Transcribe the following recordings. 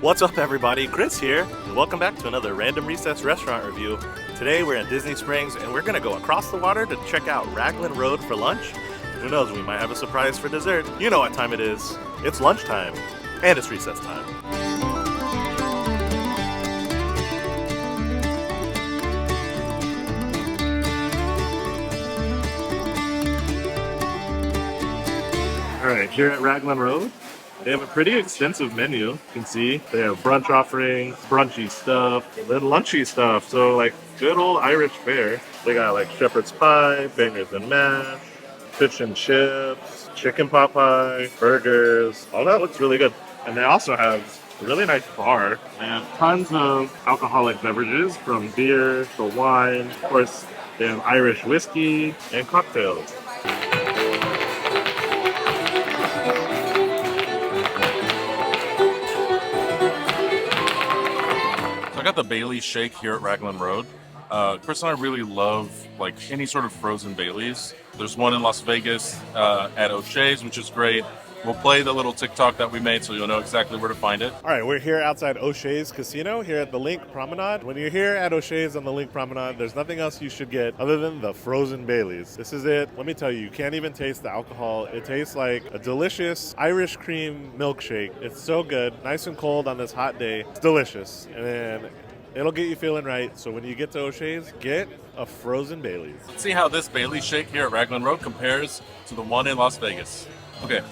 What's up everybody, Chris here, and welcome back to another Random Recess restaurant review. Today we're in Disney Springs and we're gonna go across the water to check out Raglan Road for lunch. Who knows, we might have a surprise for dessert. You know what time it is. It's lunchtime, and it's recess time. Alright, here at Raglan Road, they have a pretty extensive menu. You can see they have brunch offerings, brunchy stuff, and then lunchy stuff. So like good old Irish fare. They got like shepherd's pie, bangers and mash, fish and chips, chicken pot pie, burgers. All that looks really good. And they also have a really nice bar. They have tons of alcoholic beverages from beer to wine. Of course, they have Irish whiskey and cocktails. I got the Bailey's shake here at Raglan Road. Chris and I really love like any sort of frozen Baileys. There's one in Las Vegas at O'Shea's, which is great. We'll play the little TikTok that we made so you'll know exactly where to find it. All right, we're here outside O'Shea's Casino here at the Link Promenade. When you're here at O'Shea's on the Link Promenade, there's nothing else you should get other than the frozen Baileys. This is it. Let me tell you, you can't even taste the alcohol. It tastes like a delicious Irish cream milkshake. It's so good, nice and cold on this hot day. It's delicious, and it'll get you feeling right. So when you get to O'Shea's, get a frozen Baileys. Let's see how this Bailey's shake here at Raglan Road compares to the one in Las Vegas. Okay.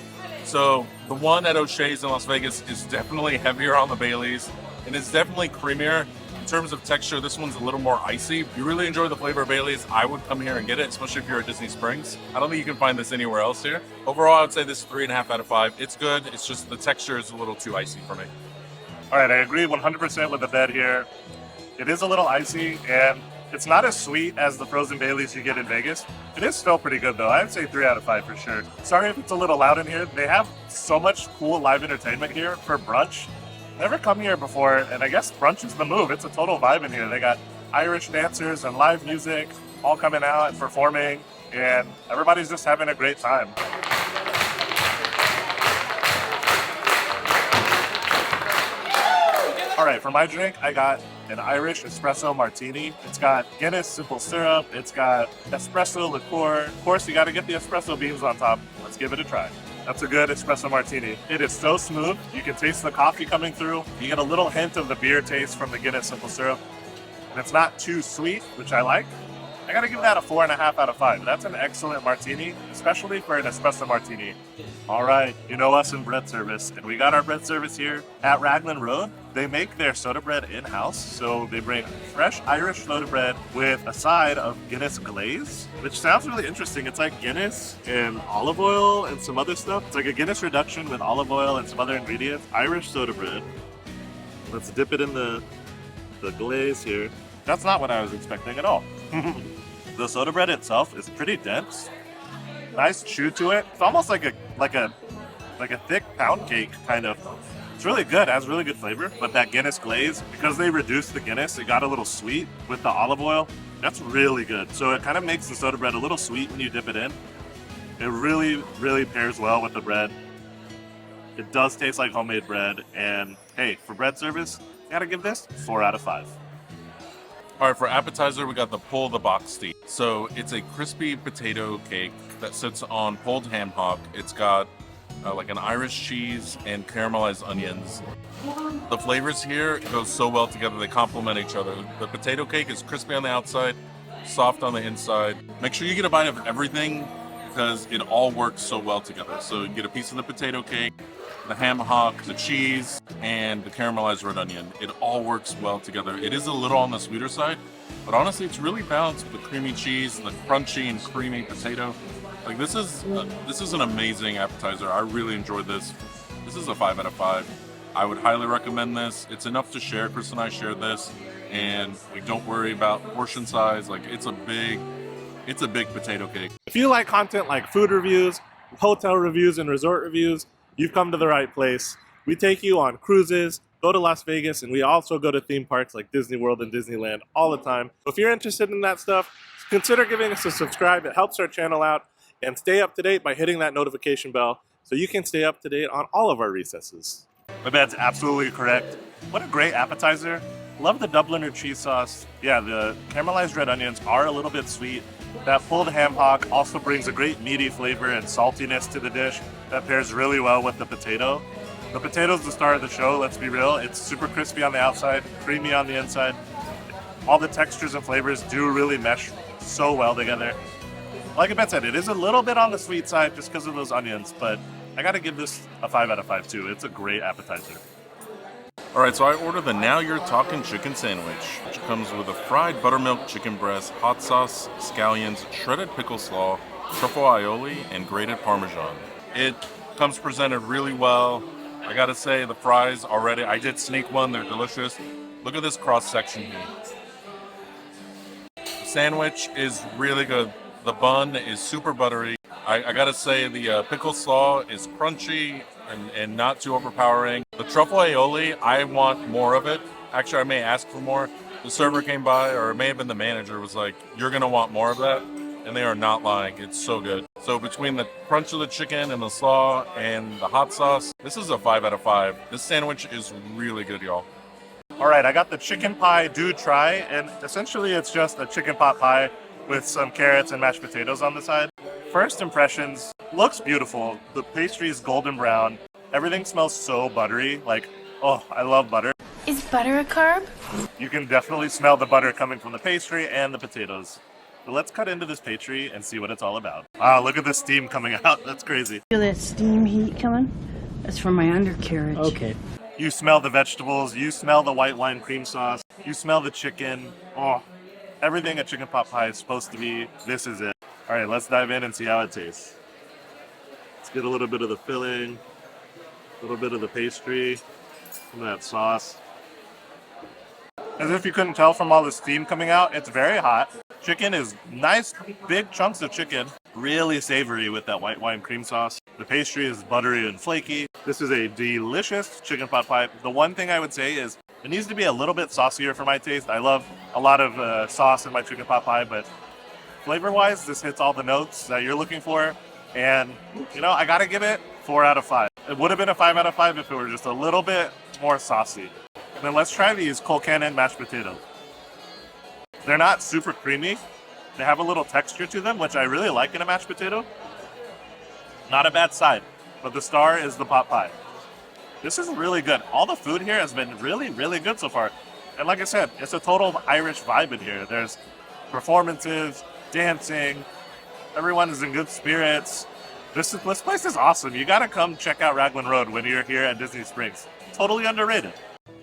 So the one at O'Shea's in Las Vegas is definitely heavier on the Baileys, and it's definitely creamier. In terms of texture, this one's a little more icy. If you really enjoy the flavor of Baileys, I would come here and get it, especially if you're at Disney Springs. I don't think you can find this anywhere else here. Overall, I would say this is 3.5 out of 5. It's good, it's just the texture is a little too icy for me. All right, I agree 100% with the bed here. It is a little icy, and it's not as sweet as the frozen Baileys you get in Vegas. It is still pretty good though. I'd say 3 out of 5 for sure. Sorry if it's a little loud in here. They have so much cool live entertainment here for brunch. Never come here before, and I guess brunch is the move. It's a total vibe in here. They got Irish dancers and live music all coming out and performing, and everybody's just having a great time. All right, for my drink, I got an Irish espresso martini. It's got Guinness simple syrup. It's got espresso liqueur. Of course, you got to get the espresso beans on top. Let's give it a try. That's a good espresso martini. It is so smooth. You can taste the coffee coming through. You get a little hint of the beer taste from the Guinness simple syrup. And it's not too sweet, which I like. I gotta give that a 4.5 out of 5. That's an excellent martini, especially for an espresso martini. All right, you know us in bread service, and we got our bread service here at Raglan Road. They make their soda bread in-house, so they bring fresh Irish soda bread with a side of Guinness glaze, which sounds really interesting. It's like Guinness and olive oil and some other stuff. It's like a Guinness reduction with olive oil and some other ingredients. Irish soda bread. Let's dip it in the glaze here. That's not what I was expecting at all. The soda bread itself is pretty dense. Nice chew to it. It's almost like a thick pound cake kind of. It's really good. It has really good flavor. But that Guinness glaze, because they reduced the Guinness, it got a little sweet with the olive oil. That's really good. So it kind of makes the soda bread a little sweet when you dip it in. It really, really pairs well with the bread. It does taste like homemade bread. And hey, for bread service, I gotta give this 4 out of 5. All right, for appetizer, we got the BOXTY. So it's a crispy potato cake that sits on pulled ham hock. It's got like an Irish cheese and caramelized onions. The flavors here go so well together, they complement each other. The potato cake is crispy on the outside, soft on the inside. Make sure you get a bite of everything because it all works so well together. So you get a piece of the potato cake, the ham hock, the cheese, and the caramelized red onion. It all works well together. It is a little on the sweeter side, but honestly, it's really balanced with the creamy cheese, the crunchy and creamy potato. Like this is an amazing appetizer. I really enjoyed this. This is a 5 out of 5. I would highly recommend this. It's enough to share. Chris and I shared this, and we don't worry about portion size. Like it's a big potato cake. If you like content like food reviews, hotel reviews, and resort reviews, you've come to the right place. We take you on cruises, go to Las Vegas, and we also go to theme parks like Disney World and Disneyland all the time. So if you're interested in that stuff, consider giving us a subscribe. It helps our channel out. And stay up to date by hitting that notification bell so you can stay up to date on all of our recesses. My bed's absolutely correct. What a great appetizer. Love the Dubliner cheese sauce. Yeah, the caramelized red onions are a little bit sweet. That pulled ham hock also brings a great meaty flavor and saltiness to the dish that pairs really well with the potato. The potato's the star of the show, let's be real. It's super crispy on the outside, creamy on the inside. All the textures and flavors do really mesh so well together. Like I said, it is a little bit on the sweet side just because of those onions, but I gotta give this a 5 out of 5 too. It's a great appetizer. All right, so I ordered the Now You're Talking chicken sandwich, which comes with a fried buttermilk chicken breast, hot sauce, scallions, shredded pickle slaw, truffle aioli, and grated parmesan. It comes presented really well. I gotta say, the fries already, I did sneak one, they're delicious. Look at this cross section here. The sandwich is really good. The bun is super buttery. I gotta say, the pickle slaw is crunchy and not too overpowering. The truffle aioli, I want more of it. Actually, I may ask for more. The server came by, or it may have been the manager, was like, you're gonna want more of that. And they are not lying, it's so good. So between the crunch of the chicken and the slaw and the hot sauce, this is a 5 out of 5. This sandwich is really good, y'all. All right, I got the chicken pie do try, and essentially it's just a chicken pot pie with some carrots and mashed potatoes on the side. First impressions, looks beautiful. The pastry is golden brown. Everything smells so buttery. Like, oh, I love butter. Is butter a carb? You can definitely smell the butter coming from the pastry and the potatoes. So let's cut into this pastry and see what it's all about. Wow, look at the steam coming out. That's crazy. Feel that steam heat coming? That's from my undercarriage. Okay. You smell the vegetables. You smell the white wine cream sauce. You smell the chicken. Oh, everything a chicken pot pie is supposed to be. This is it. All right, let's dive in and see how it tastes. Let's get a little bit of the filling, a little bit of the pastry, some of that sauce. As if you couldn't tell from all the steam coming out, it's very hot. Chicken is nice, big chunks of chicken, really savory with that white wine cream sauce. The pastry is buttery and flaky. This is a delicious chicken pot pie. The one thing I would say is it needs to be a little bit saucier for my taste. I love a lot of sauce in my chicken pot pie, but flavor-wise, this hits all the notes that you're looking for. And, you know, I gotta give it 4 out of 5. It would have been a 5 out of 5 if it were just a little bit more saucy. And then let's try these Colcannon mashed potatoes. They're not super creamy. They have a little texture to them, which I really like in a mashed potato. Not a bad side, but the star is the pot pie. This is really good. All the food here has been really, really good so far. And like I said, it's a total Irish vibe in here. There's performances, dancing, everyone is in good spirits. This place is awesome. You gotta come check out Raglan Road when you're here at Disney Springs. Totally underrated.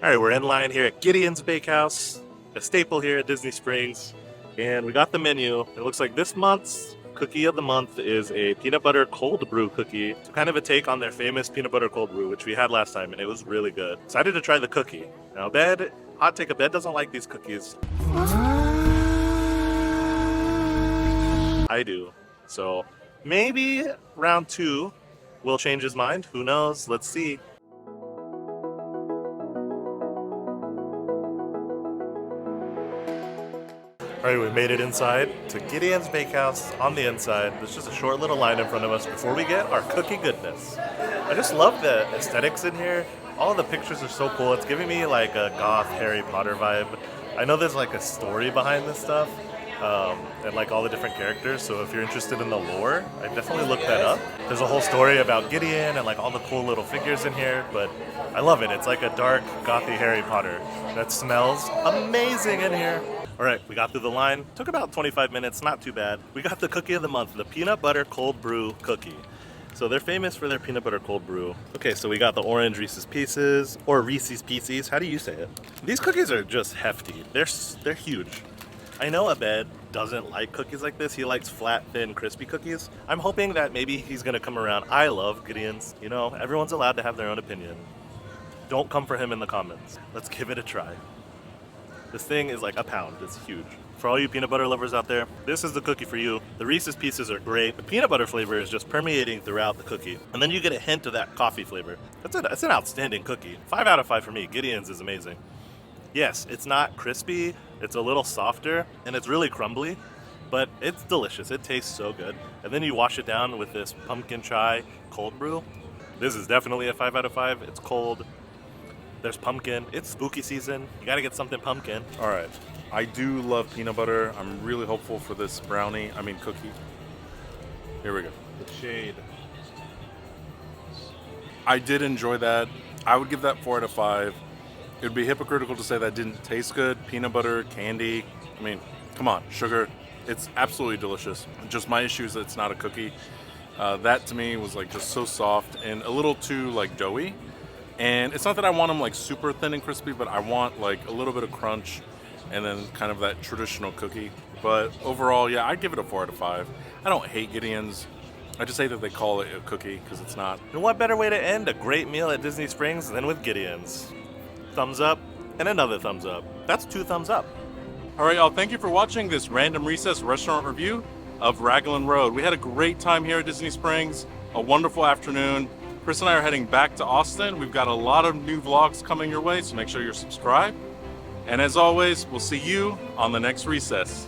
All right, we're in line here at Gideons Bakehouse, a staple here at Disney Springs. And we got the menu. It looks like this month's cookie of the month is a peanut butter cold brew cookie. It's kind of a take on their famous peanut butter cold brew, which we had last time, and it was really good. Excited to try the cookie. Now, hot take, a bed doesn't like these cookies. I do. So maybe round 2 will change his mind. Who knows? Let's see. All right, we made it inside to Gideon's Bakehouse on the inside. There's just a short little line in front of us before we get our cookie goodness. I just love the aesthetics in here. All the pictures are so cool. It's giving me like a goth Harry Potter vibe. I know there's like a story behind this stuff and like all the different characters. So if you're interested in the lore, I definitely look that up. There's a whole story about Gideon and like all the cool little figures in here, but I love it. It's like a dark, gothy Harry Potter that smells amazing in here. All right, we got through the line. Took about 25 minutes, not too bad. We got the cookie of the month, the peanut butter cold brew cookie. So they're famous for their peanut butter cold brew. Okay, so we got the orange Reese's Pieces, or Reese's Pieces, how do you say it? These cookies are just hefty. They're huge. I know Abed doesn't like cookies like this. He likes flat, thin, crispy cookies. I'm hoping that maybe he's gonna come around. I love Gideons. You know, everyone's allowed to have their own opinion. Don't come for him in the comments. Let's give it a try. This thing is like a pound, it's huge. For all you peanut butter lovers out there, this is the cookie for you. The Reese's Pieces are great. The peanut butter flavor is just permeating throughout the cookie. And then you get a hint of that coffee flavor. That's an outstanding cookie. 5 out of 5 for me. Gideon's is amazing. Yes, it's not crispy, it's a little softer, and it's really crumbly, but it's delicious. It tastes so good. And then you wash it down with this pumpkin chai cold brew. This is definitely a 5 out of 5. It's cold, There's pumpkin. It's spooky season. You gotta get something pumpkin. All right. I do love peanut butter. I'm really hopeful for this cookie. Here we go. The shade. I did enjoy that. I would give that 4 out of 5. It would be hypocritical to say that didn't taste good. Peanut butter, candy. I mean, come on, sugar. It's absolutely delicious. Just my issue is that it's not a cookie. That to me was like just so soft and a little too like doughy. And it's not that I want them like super thin and crispy, but I want like a little bit of crunch and then kind of that traditional cookie. But overall, yeah, I'd give it a 4 out of 5. I don't hate Gideons. I just hate that they call it a cookie because it's not. And what better way to end a great meal at Disney Springs than with Gideons? Thumbs up and another thumbs up. That's 2 thumbs up. All right, y'all, thank you for watching this random recess restaurant review of Raglan Road. We had a great time here at Disney Springs, a wonderful afternoon. Chris and I are heading back to Austin. We've got a lot of new vlogs coming your way, so make sure you're subscribed. And as always, we'll see you on the next recess.